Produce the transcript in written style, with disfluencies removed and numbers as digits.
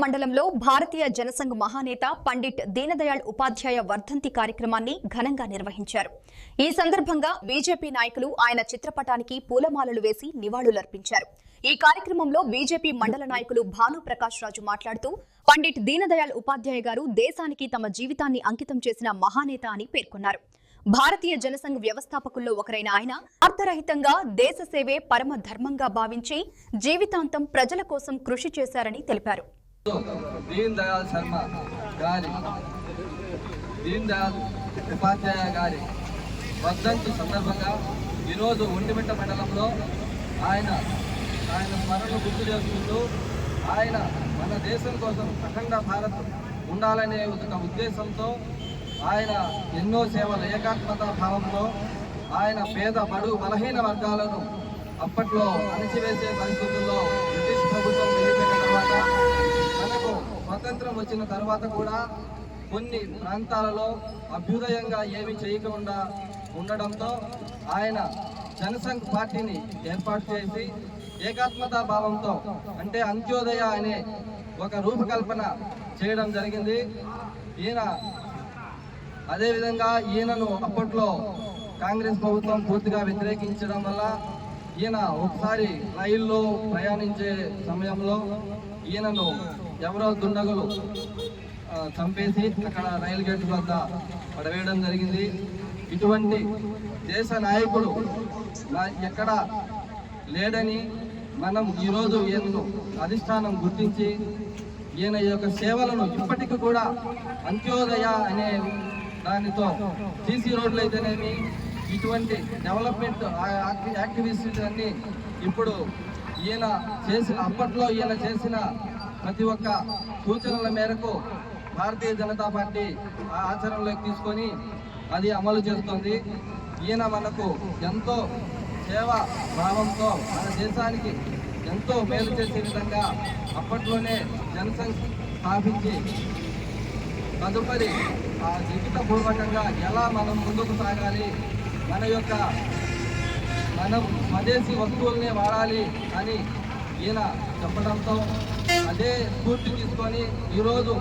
మండలంలో భారతీయ జనసంఘ్ మహానేత పండిట్ దీనదయాళ్ ఉపాధ్యాయ వర్ధంతి కార్యక్రమాన్ని ఘనంగా నిర్వహించారు. ఈ సందర్భంగా బీజేపీ నాయకులు ఆయన చిత్రపటానికి పూలమాలలు వేసి నివాళులర్పించారు. ఈ కార్యక్రమంలో బీజేపీ మండల నాయకులు భానుప్రకాష్ రాజు మాట్లాడుతూ పండిట్ దీనదయాళ్ ఉపాధ్యాయ గారు దేశానికి తమ జీవితాన్ని అంకితం చేసిన మహానేత అని పేర్కొన్నారు. భారతీయ జనసంఘ్ వ్యవస్థాపకుల్లో ఒకరైన ఆయన అర్థరహితంగా దేశ సేవే పరమ ధర్మంగా భావించి జీవితాంతం ప్రజల కోసం కృషి చేశారని తెలిపారు. దీన్ దయాళ్ ఉపాధ్యాయ గారి వర్ధంతి సందర్భంగా ఈరోజు ఒంటిమిట్ట మండలంలో ఆయన స్మరణను గుర్తు చేసుకుంటూ ఆయన మన దేశం కోసం అఖండ భారత్ ఉండాలనే ఒక ఉద్దేశంతో ఆయన ఎన్నో సేవలు ఏకాత్మత భావంతో ఆయన పేద బడుగు బలహీన వర్గాలను అప్పట్లో అణచివేసే పరిస్థితుల్లో బ్రిటిష్ ప్రభుత్వం వెళ్ళిపోయిన తర్వాత మనకు స్వతంత్రం వచ్చిన తర్వాత కూడా కొన్ని ప్రాంతాలలో అభ్యుదయంగా ఏమీ చేయకుండా ఉండడంతో ఆయన జనసంఘ్ పార్టీని ఏర్పాటు చేసి ఏకాత్మతా భావంతో అంటే అంత్యోదయ అనే ఒక రూపకల్పన చేయడం జరిగింది. అదేవిధంగా ఈయనను అప్పట్లో కాంగ్రెస్ ప్రభుత్వం పూర్తిగా వ్యతిరేకించడం వల్ల ఈయన ఒకసారి రైల్లో ప్రయాణించే సమయంలో ఈయనను ఎవరో దుండగులు చంపేసి అక్కడ రైలు గేట్ వద్ద పడవేయడం జరిగింది. ఇటువంటి దేశ నాయకుడు ఎక్కడ లేడని మనం ఈరోజు ఈయనను అధిష్టానం గుర్తించి ఈయన యొక్క సేవలను ఇప్పటికీ కూడా అంత్యోదయ అనే దానితో సీసీ రోడ్లు అయితేనేమి ఇటువంటి డెవలప్మెంట్ యాక్టివిటీస్ అన్ని ఇప్పుడు అప్పట్లో ఈయన చేసిన ప్రతి ఒక్క సూచనల మేరకు భారతీయ జనతా పార్టీ ఆ ఆచరణలోకి తీసుకొని అది అమలు చేస్తుంది. ఈయన మనకు ఎంతో సేవా భావంతో మన దేశానికి ఎంతో మేలు చేసే విధంగా అప్పట్లోనే జనసంఘ్ స్థాపించి తదుపరి ఆ జీవితపూర్వకంగా ఎలా మనం ముందుకు సాగాలి, మనం స్వదేశీ వస్తువుల్ని వాడాలి అని ఈయన చెప్పడంతో అదే స్ఫూర్తి తీసుకొని ఈరోజు